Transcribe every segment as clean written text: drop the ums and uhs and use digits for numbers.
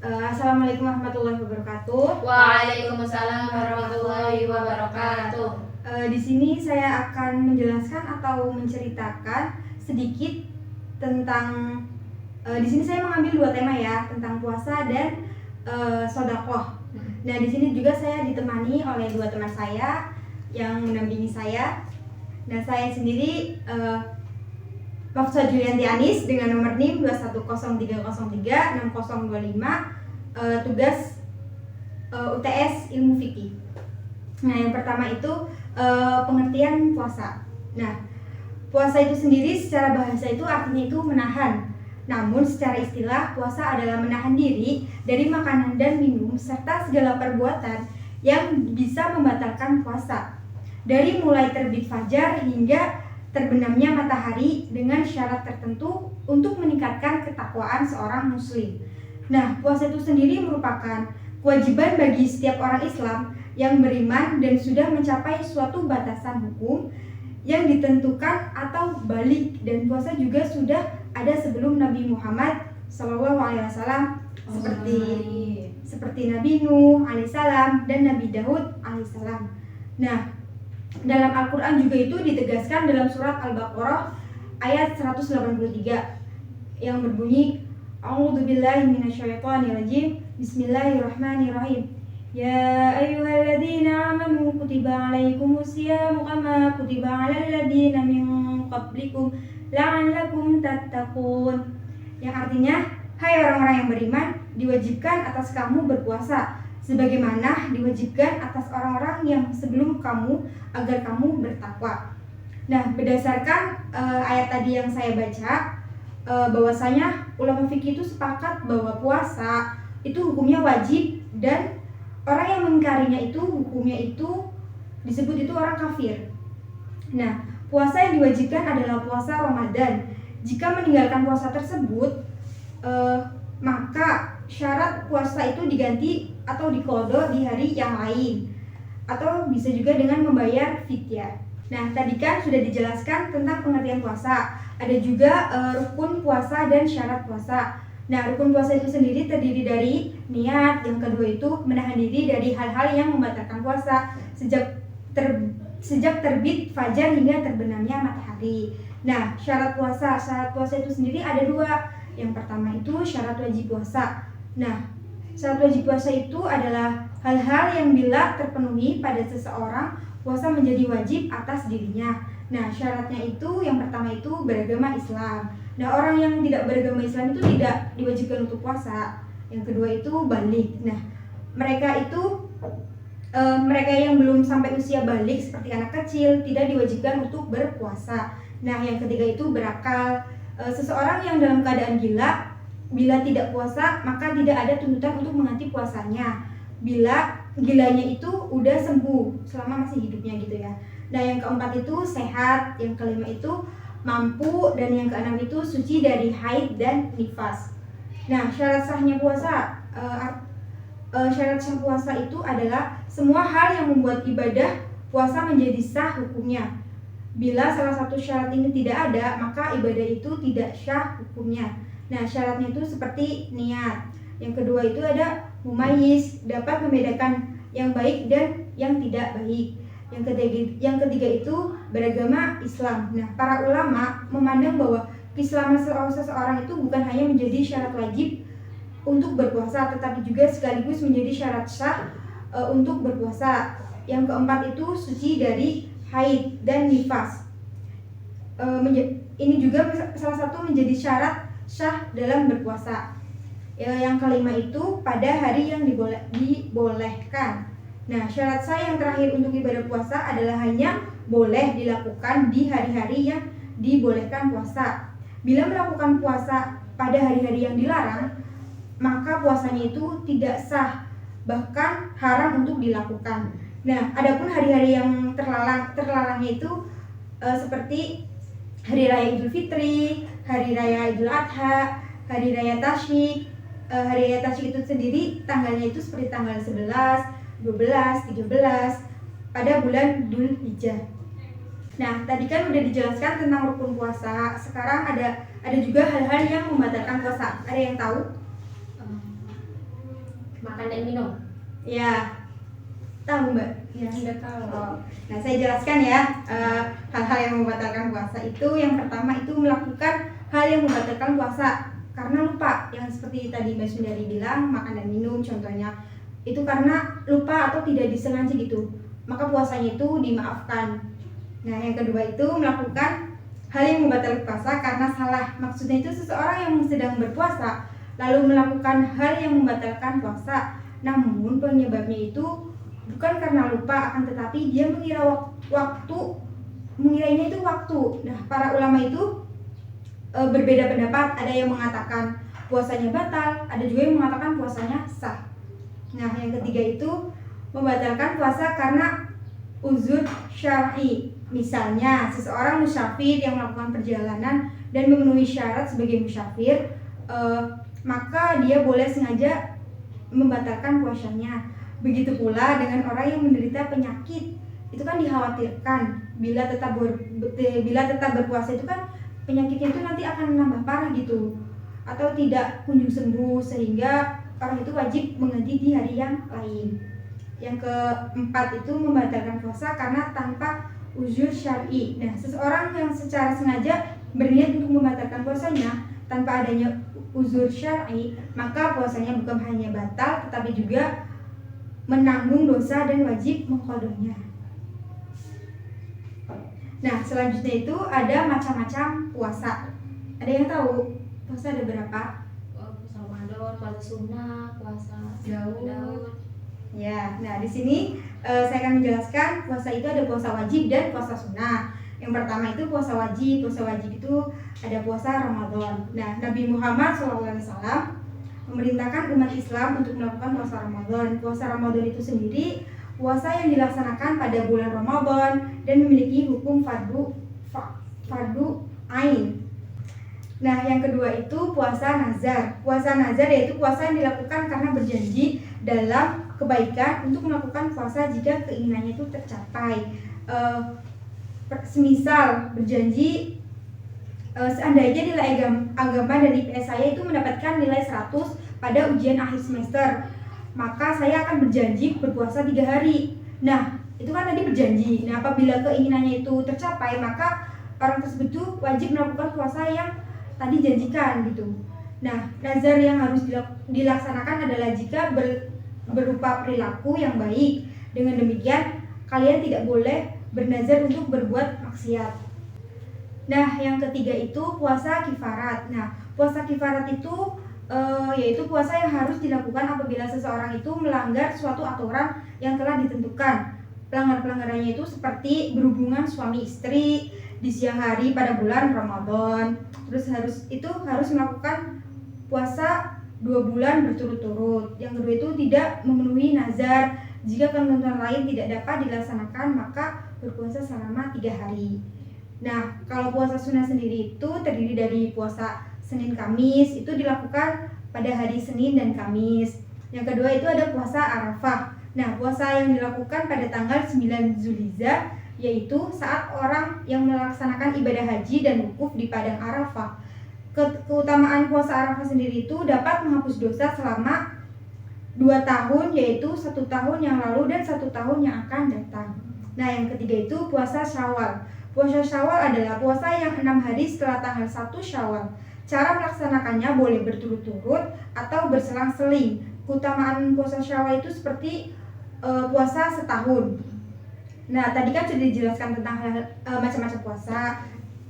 Assalamualaikum warahmatullahi wabarakatuh. Waalaikumsalam warahmatullahi wabarakatuh. Di sini saya akan menjelaskan atau menceritakan sedikit tentang di sini saya mengambil 2 tema ya, tentang puasa dan sedekah. Nah, di sini juga saya ditemani oleh 2 teman saya yang mendampingi saya. Nah, saya sendiri Mafsa Julianti Anis dengan nomor NIM 21030360025, tugas UTS Ilmu Fikih. Nah, yang pertama itu pengertian puasa. Nah, puasa itu sendiri secara bahasa itu artinya itu menahan. Namun secara istilah puasa adalah menahan diri dari makanan dan minum serta segala perbuatan yang bisa membatalkan puasa. Dari mulai terbit fajar hingga terbenamnya matahari dengan syarat tertentu untuk meningkatkan ketakwaan seorang muslim. Nah, puasa itu sendiri merupakan kewajiban bagi setiap orang Islam yang beriman dan sudah mencapai suatu batasan hukum yang ditentukan atau balik, dan puasa juga sudah ada sebelum Nabi Muhammad SAW seperti Nabi Nuh alaihissalam dan Nabi Daud alaihissalam. Nah, dalam Al-Quran juga itu ditegaskan dalam surat Al-Baqarah ayat 183 yang berbunyi, A'udzubillahi minasyaitonirrajim, Bismillahirrahmanirrahim. Ya ayyuhalladzina amanu kutiba alaikumusyiyamu kama kutiba alal ladzina min qablikum la'allakum tattaqun. Yang artinya, hai orang-orang yang beriman, diwajibkan atas kamu berpuasa sebagaimana diwajibkan atas orang-orang yang sebelum kamu agar kamu bertakwa. Nah, berdasarkan ayat tadi yang saya baca, bahwasanya ulama fikih itu sepakat bahwa puasa itu hukumnya wajib, dan orang yang mengingkarinya itu hukumnya itu disebut itu orang kafir. Nah, puasa yang diwajibkan adalah puasa Ramadan. Jika meninggalkan puasa tersebut, maka syarat puasa itu diganti atau diqadha di hari yang lain, atau bisa juga dengan membayar fidyah. Nah, tadi kan sudah dijelaskan tentang pengertian puasa. Ada juga rukun puasa dan syarat puasa. Nah, rukun puasa itu sendiri terdiri dari niat, yang kedua itu menahan diri dari hal-hal yang membatalkan puasa sejak terbit fajar hingga terbenamnya matahari. Nah, syarat puasa itu sendiri ada 2. Yang pertama itu syarat wajib puasa. Nah, syarat wajib puasa itu adalah hal-hal yang bila terpenuhi pada seseorang, puasa menjadi wajib atas dirinya. Nah, syaratnya itu yang pertama itu beragama Islam. Nah, orang yang tidak beragama Islam itu tidak diwajibkan untuk puasa. Yang kedua itu balik. Nah, mereka yang belum sampai usia balik seperti anak kecil tidak diwajibkan untuk berpuasa. Nah, yang ketiga itu berakal. Seseorang yang dalam keadaan gila, bila tidak puasa maka tidak ada tuntutan untuk mengganti puasanya bila gilanya itu udah sembuh selama masih hidupnya gitu ya. Nah, yang keempat itu sehat, yang kelima itu mampu, dan yang keenam itu suci dari haid dan nifas. Nah, syarat sahnya puasa syarat sah puasa itu adalah semua hal yang membuat ibadah puasa menjadi sah hukumnya. Bila salah satu syarat ini tidak ada, maka ibadah itu tidak sah hukumnya. Nah, syaratnya itu seperti niat. Yang kedua itu ada mumayyiz, dapat membedakan yang baik dan yang tidak baik. Yang ketiga itu beragama Islam. Nah, para ulama memandang bahwa keislaman seseorang itu bukan hanya menjadi syarat wajib untuk berpuasa, tetapi juga sekaligus menjadi syarat sah untuk berpuasa. Yang keempat itu suci dari haid dan nifas. Ini juga salah satu menjadi syarat sah dalam berpuasa. Yang kelima itu pada hari yang dibolehkan. Nah, syarat sah yang terakhir untuk ibadah puasa adalah hanya boleh dilakukan di hari-hari yang dibolehkan puasa. Bila melakukan puasa pada hari-hari yang dilarang, maka puasanya itu tidak sah, bahkan haram untuk dilakukan. Nah, adapun hari-hari yang terlarangnya itu seperti Hari Raya Idul Fitri, Hari Raya Idul Adha, Hari Raya Tasyrik. Hari Raya Tasyrik itu sendiri tanggalnya itu seperti tanggal 11, 12, 13 pada bulan Dzulhijjah. Nah, tadi kan udah dijelaskan tentang rukun puasa. Sekarang ada juga hal-hal yang membatalkan puasa. Ada yang tahu? Makan dan minum. Ya, tahu Mbak? Ya. Tidak tahu. Oh. Nah, saya jelaskan ya, hal-hal yang membatalkan puasa itu yang pertama itu melakukan hal yang membatalkan puasa karena lupa, yang seperti tadi Mbak Sundari bilang, makan dan minum contohnya. Itu karena lupa atau tidak disengaja gitu, maka puasanya itu dimaafkan. Nah, yang kedua itu melakukan hal yang membatalkan puasa karena salah. Maksudnya itu seseorang yang sedang berpuasa lalu melakukan hal yang membatalkan puasa, namun penyebabnya itu bukan karena lupa, akan tetapi dia mengira mengiranya itu waktu. Nah, para ulama itu berbeda pendapat. Ada yang mengatakan puasanya batal, ada juga yang mengatakan puasanya sah. Nah, yang ketiga itu membatalkan puasa karena uzur syar'i. Misalnya, seseorang musafir yang melakukan perjalanan dan memenuhi syarat sebagai musafir, maka dia boleh sengaja membatalkan puasanya. Begitu pula dengan orang yang menderita penyakit. Itu kan dikhawatirkan bila tetap berpuasa itu kan penyakitnya itu nanti akan menambah parah gitu, atau tidak kunjung sembuh, sehingga orang itu wajib mengganti di hari yang lain. Yang keempat itu membatalkan puasa karena tanpa uzur syar'i. Nah, seseorang yang secara sengaja berniat untuk membatalkan puasanya tanpa adanya uzur syar'i, maka puasanya bukan hanya batal tetapi juga menanggung dosa dan wajib mengqadhonya. Nah, selanjutnya itu ada macam-macam puasa. Ada yang tahu puasa ada berapa? Puasa Ramadan, puasa sunnah, puasa Daud. Ya, nah di sini saya akan menjelaskan puasa itu ada puasa wajib dan puasa sunnah. Yang pertama itu puasa wajib. Puasa wajib itu ada puasa Ramadan. Nah, Nabi Muhammad SAW memerintahkan umat Islam untuk melakukan puasa Ramadan. Puasa Ramadan itu sendiri puasa yang dilaksanakan pada bulan Ramadan dan memiliki hukum fardu ain. Nah, yang kedua itu puasa nazar. Puasa nazar yaitu puasa yang dilakukan karena berjanji dalam kebaikan untuk melakukan puasa jika keinginannya itu tercapai. Semisal berjanji, seandainya nilai agama dan IPS saya itu mendapatkan nilai 100 pada ujian akhir semester, maka saya akan berjanji berpuasa 3 hari. Nah, itu kan tadi berjanji. Nah, apabila keinginannya itu tercapai, maka orang tersebut tuh wajib melakukan puasa yang tadi janjikan gitu. Nah, nazar yang harus dilaksanakan adalah jika berupa perilaku yang baik. Dengan demikian, kalian tidak boleh bernazar untuk berbuat maksiat. Nah, yang ketiga itu puasa kifarat. Nah, puasa kifarat itu yaitu puasa yang harus dilakukan apabila seseorang itu melanggar suatu aturan yang telah ditentukan. Pelanggarannya itu seperti berhubungan suami istri di siang hari pada bulan Ramadan. Terus harus melakukan puasa 2 bulan berturut-turut. Yang kedua itu tidak memenuhi nazar. Jika ketentuan lain tidak dapat dilaksanakan, maka berpuasa selama 3 hari. Nah, kalau puasa sunnah sendiri itu terdiri dari puasa Senin Kamis, itu dilakukan pada hari Senin dan Kamis. Yang kedua itu ada puasa Arafah. Nah, puasa yang dilakukan pada tanggal 9 Zulhijjah, yaitu saat orang yang melaksanakan ibadah haji dan wukuf di padang Arafah. Keutamaan puasa Arafah sendiri itu dapat menghapus dosa selama 2 tahun, yaitu 1 tahun yang lalu dan 1 tahun yang akan datang. Nah, yang ketiga itu puasa Syawal. Puasa Syawal adalah puasa yang 6 hari setelah tanggal 1 Syawal. Cara melaksanakannya boleh berturut-turut atau berselang-seling. Keutamaan puasa Syawal itu seperti puasa setahun. Nah, tadi kan sudah dijelaskan tentang macam-macam puasa.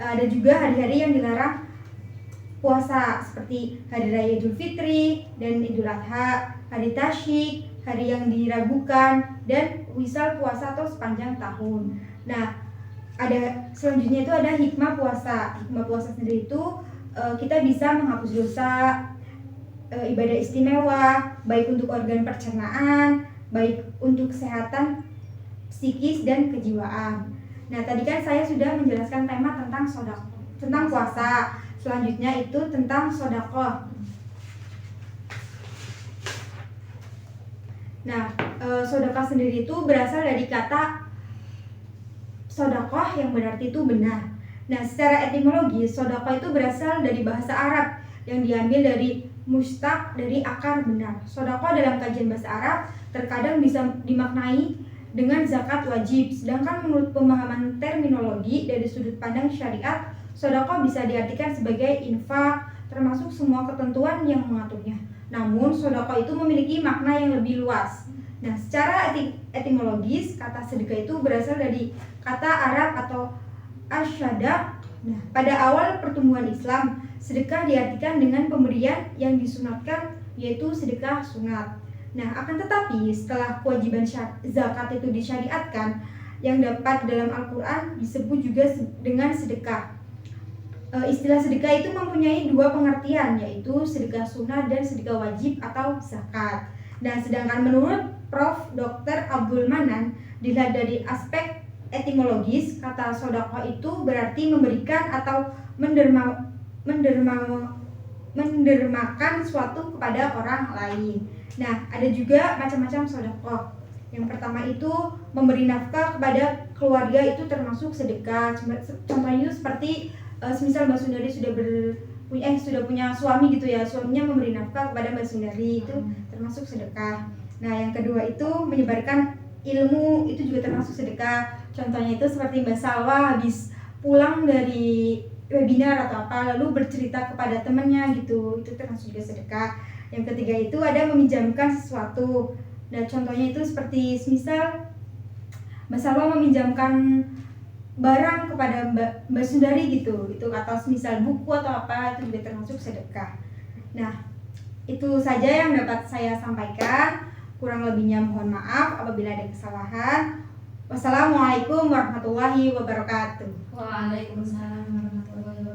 Ada juga hari-hari yang dilarang puasa seperti hari raya Idul Fitri dan Idul Adha, hari Tasyrik, hari yang diragukan, dan wisal puasa atau sepanjang tahun. Nah, selanjutnya itu ada hikmah puasa. Hikmah puasa sendiri itu kita bisa menghapus dosa, ibadah istimewa, baik untuk organ pencernaan, baik untuk kesehatan psikis dan kejiwaan. Nah, tadi kan saya sudah menjelaskan tema tentang puasa. Selanjutnya itu tentang sedekah. Nah, sedekah sendiri itu berasal dari kata sedekah yang berarti itu benar. Nah, secara etimologi sedekah itu berasal dari bahasa Arab yang diambil dari mustaq, dari akar benar. Sodaqah dalam kajian bahasa Arab terkadang bisa dimaknai dengan zakat wajib, sedangkan menurut pemahaman terminologi dari sudut pandang syariat, sodaqah bisa diartikan sebagai infak, termasuk semua ketentuan yang mengaturnya. Namun, sodaqah itu memiliki makna yang lebih luas. Nah, secara etimologis, kata sedekah itu berasal dari kata Arab atau asyadaq. Nah, pada awal pertumbuhan Islam, sedekah diartikan dengan pemberian yang disunatkan, yaitu sedekah sunat. Nah, akan tetapi setelah kewajiban zakat itu disyariatkan, yang dapat dalam Al-Quran disebut juga dengan sedekah. Istilah sedekah itu mempunyai dua pengertian, yaitu sedekah sunat dan sedekah wajib atau zakat. Dan sedangkan menurut Prof. Dr. Abdul Manan, dilihat dari aspek etimologis, kata sodaqah itu berarti memberikan atau mendermakan suatu kepada orang lain. Nah, ada juga macam-macam sodaqah. Yang pertama itu memberi nafkah kepada keluarga, itu termasuk sedekah. Contohnya seperti semisal Mbak Sundari sudah punya suami gitu ya, suaminya memberi nafkah kepada Mbak Sundari, itu termasuk sedekah. Nah, yang kedua itu menyebarkan ilmu, itu juga termasuk sedekah. Contohnya itu seperti Mbak Salwa habis pulang dari webinar atau apa, lalu bercerita kepada temannya gitu, itu termasuk juga sedekah. Yang ketiga itu ada meminjamkan sesuatu. Nah, contohnya itu seperti semisal Mbak Salwa meminjamkan barang kepada Mbak Sundari gitu, itu atau semisal buku atau apa, itu juga termasuk sedekah. Nah, itu saja yang dapat saya sampaikan. Kurang lebihnya mohon maaf apabila ada kesalahan. Wassalamualaikum warahmatullahi wabarakatuh. Waalaikumsalam warahmatullahi wabarakatuh.